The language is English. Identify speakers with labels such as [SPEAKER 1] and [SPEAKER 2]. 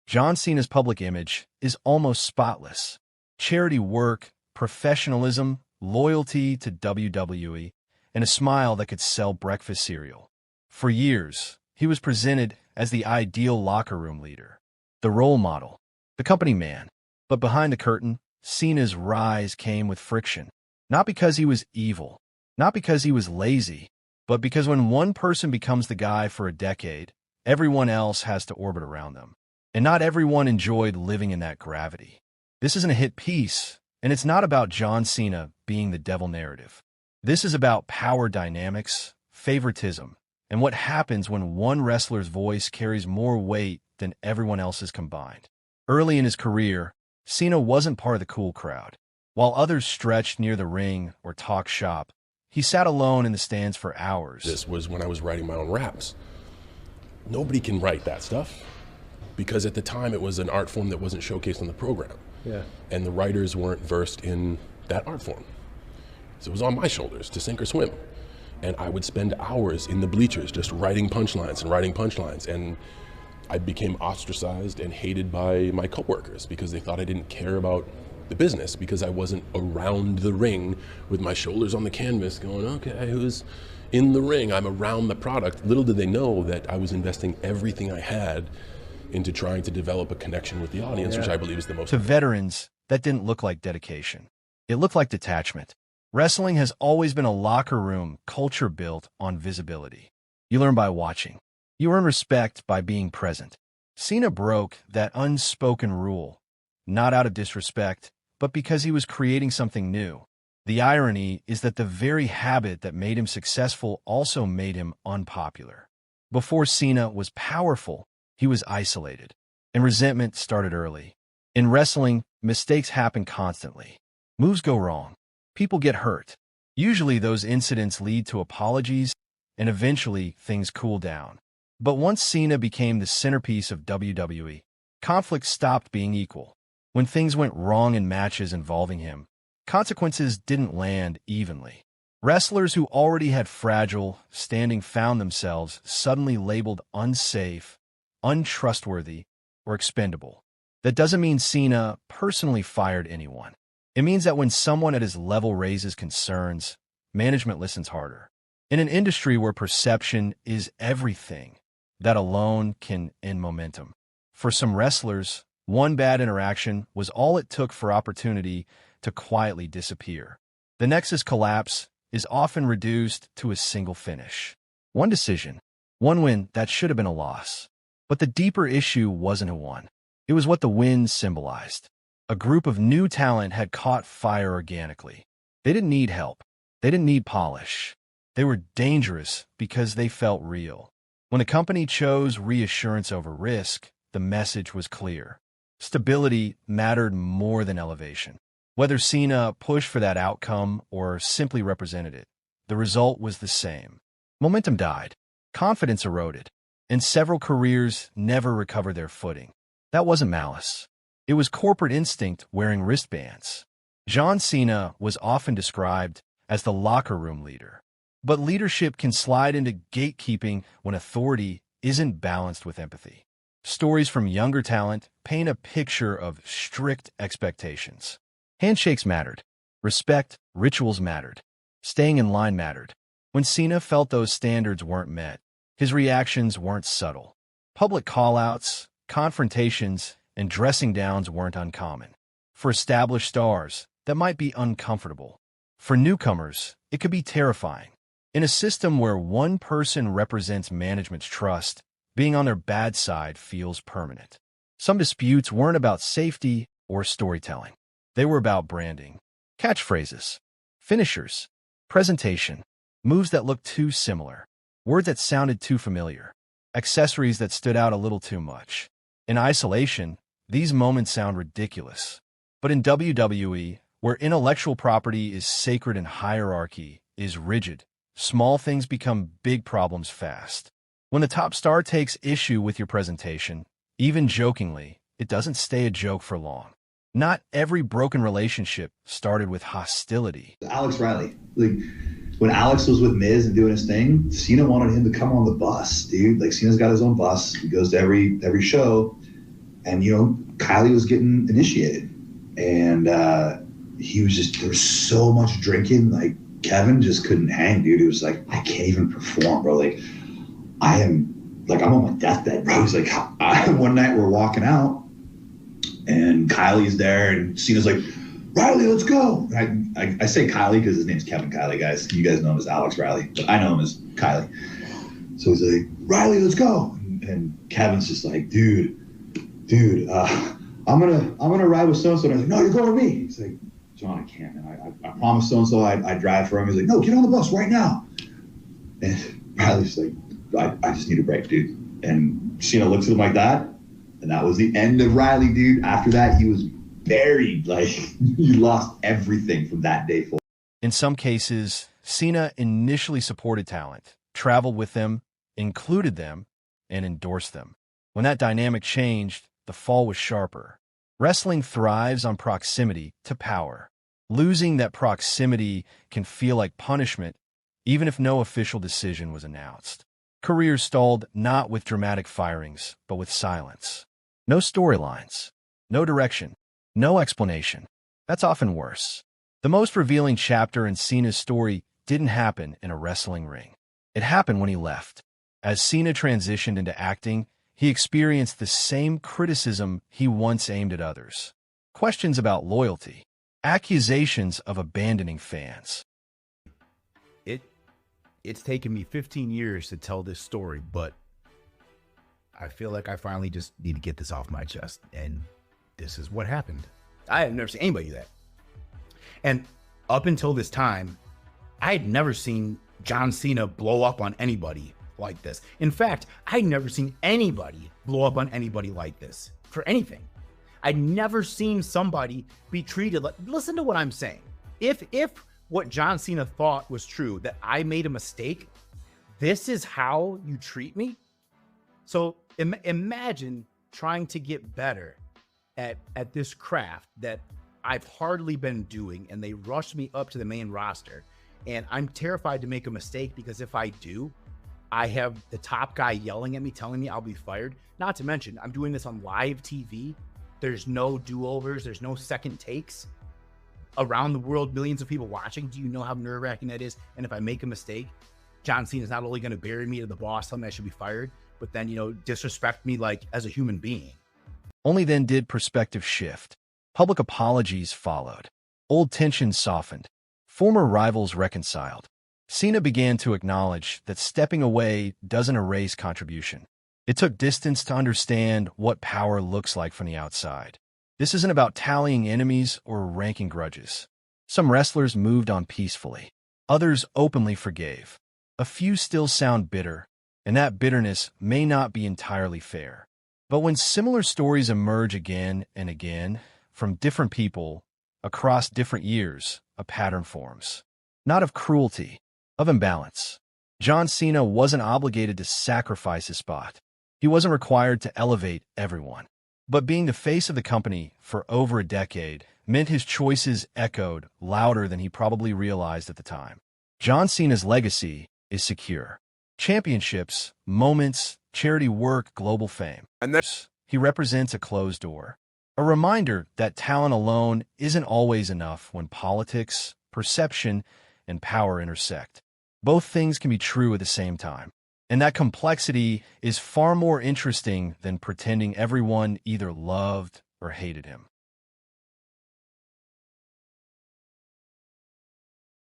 [SPEAKER 1] John Cena's public image is almost spotless. Charity work, professionalism, loyalty to WWE, and a smile that could sell breakfast cereal. For years, he was presented as the ideal locker room leader, the role model, the company man. But behind the curtain, Cena's rise came with friction. Not because he was evil, not because he was lazy, but because when one person becomes the guy for a decade, everyone else has to orbit around them. And not everyone enjoyed living in that gravity. This isn't a hit piece, and it's not about John Cena being the devil narrative. This is about power dynamics, favoritism, and what happens when one wrestler's voice carries more weight than everyone else's combined. Early in his career, Cena wasn't part of the cool crowd. While others stretched near the ring or talked shop, he sat alone in the stands for hours.
[SPEAKER 2] This was when I was writing my own raps. Nobody can write that stuff, because at the time it was an art form that wasn't showcased on the program.
[SPEAKER 3] Yeah.
[SPEAKER 2] And the writers weren't versed in that art form. So it was on my shoulders to sink or swim. And I would spend hours in the bleachers just writing punchlines and writing punchlines. And I became ostracized and hated by my coworkers because they thought I didn't care about the business, because I wasn't around the ring with my shoulders on the canvas going, okay, who's in the ring? I'm around the product. Little did they know that I was investing everything I had into trying to develop a connection with the audience, which I believe is the most.
[SPEAKER 1] To veterans, that didn't look like dedication. It looked like detachment. Wrestling has always been a locker room culture built on visibility. You learn by watching. You earn respect by being present. Cena broke that unspoken rule, not out of disrespect, but because he was creating something new. The irony is that the very habit that made him successful also made him unpopular. Before Cena was powerful, he was isolated, and resentment started early. In wrestling, mistakes happen constantly. Moves go wrong. People get hurt. Usually those incidents lead to apologies, and eventually things cool down. But once Cena became the centerpiece of WWE, conflict stopped being equal. When things went wrong in matches involving him, consequences didn't land evenly. Wrestlers who already had fragile standing found themselves suddenly labeled unsafe, untrustworthy, or expendable. That doesn't mean Cena personally fired anyone. It means that when someone at his level raises concerns, management listens harder. In an industry where perception is everything, that alone can end momentum. For some wrestlers, one bad interaction was all it took for opportunity to quietly disappear. The Nexus collapse is often reduced to a single finish. One decision, one win that should have been a loss. But the deeper issue wasn't a win. It was what the win symbolized. A group of new talent had caught fire organically. They didn't need help. They didn't need polish. They were dangerous because they felt real. When the company chose reassurance over risk, the message was clear. Stability mattered more than elevation. Whether Cena pushed for that outcome or simply represented it, the result was the same. Momentum died. Confidence eroded. And several careers never recovered their footing. That wasn't malice. It was corporate instinct wearing wristbands. John Cena was often described as the locker room leader. But leadership can slide into gatekeeping when authority isn't balanced with empathy. Stories from younger talent paint a picture of strict expectations. Handshakes mattered. Respect, rituals mattered. Staying in line mattered. When Cena felt those standards weren't met, his reactions weren't subtle. Public call-outs, confrontations, and dressing downs weren't uncommon. For established stars, that might be uncomfortable. For newcomers, it could be terrifying. In a system where one person represents management's trust, being on their bad side feels permanent. Some disputes weren't about safety or storytelling. They were about branding, catchphrases, finishers, presentation, moves that looked too similar, words that sounded too familiar, accessories that stood out a little too much. In isolation, these moments sound ridiculous. But in WWE, where intellectual property is sacred and hierarchy is rigid, small things become big problems fast. When the top star takes issue with your presentation, even jokingly, it doesn't stay a joke for long. Not every broken relationship started with hostility.
[SPEAKER 4] Alex Riley, when Alex was with Miz and doing his thing, Cena wanted him to come on the bus, dude. Cena's got his own bus. He goes to every show. And, you know, Kylie was getting initiated. And he was just, there was so much drinking. Like, Kevin just couldn't hang, dude. He was like, I can't even perform, bro. Like, I'm on my deathbed, bro. He's like, one night we're walking out and Kylie's there and Cena's like, Riley, let's go. I say Kylie because his name's Kevin Kylie, guys. You guys know him as Alex Riley, but I know him as Kylie. So he's like, Riley, let's go. And Kevin's just like, dude, I'm gonna ride with so-and-so. And I was like, no, you're going with me. He's like, John, I can't, man. I promised so-and-so I'd drive for him. He's like, no, get on the bus right now. And Riley's like, I just need a break, dude. And Cena looks at him like that. And that was the end of Riley, dude. After that, he was buried. Like, he lost everything from that day forward.
[SPEAKER 1] In some cases, Cena initially supported talent, traveled with them, included them, and endorsed them. When that dynamic changed, the fall was sharper. Wrestling thrives on proximity to power. Losing that proximity can feel like punishment, even if no official decision was announced. Careers stalled not with dramatic firings, but with silence. No storylines, no direction, no explanation. That's often worse. The most revealing chapter in Cena's story didn't happen in a wrestling ring. It happened when he left. As Cena transitioned into acting, he experienced the same criticism he once aimed at others. Questions about loyalty, accusations of abandoning fans.
[SPEAKER 3] It's taken me 15 years to tell this story, but I feel like I finally just need to get this off my chest. And this is what happened. I had never seen anybody do that. And up until this time, I had never seen John Cena blow up on anybody like this. In fact, I'd never seen anybody blow up on anybody like this for anything. I'd never seen somebody be treated like, listen to what I'm saying. If what John Cena thought was true, that I made a mistake, this is how you treat me? So imagine trying to get better at this craft that I've hardly been doing, and they rushed me up to the main roster, and I'm terrified to make a mistake because if I do, I have the top guy yelling at me, telling me I'll be fired. Not to mention, I'm doing this on live TV. There's no do-overs. There's no second takes. Around the world, millions of people watching. Do you know how nerve-wracking that is? And if I make a mistake, John Cena is not only going to bury me to the boss, tell me I should be fired, but then, you know, disrespect me like as a human being.
[SPEAKER 1] Only then did perspective shift. Public apologies followed. Old tensions softened. Former rivals reconciled. Cena began to acknowledge that stepping away doesn't erase contribution. It took distance to understand what power looks like from the outside. This isn't about tallying enemies or ranking grudges. Some wrestlers moved on peacefully. Others openly forgave. A few still sound bitter, and that bitterness may not be entirely fair. But when similar stories emerge again and again from different people across different years, a pattern forms. Not of cruelty, of imbalance. John Cena wasn't obligated to sacrifice his spot. He wasn't required to elevate everyone. But being the face of the company for over a decade meant his choices echoed louder than he probably realized at the time. John Cena's legacy is secure. Championships, moments, charity work, global fame. And he represents a closed door. A reminder that talent alone isn't always enough when politics, perception, and power intersect. Both things can be true at the same time. And that complexity is far more interesting than pretending everyone either loved or hated him.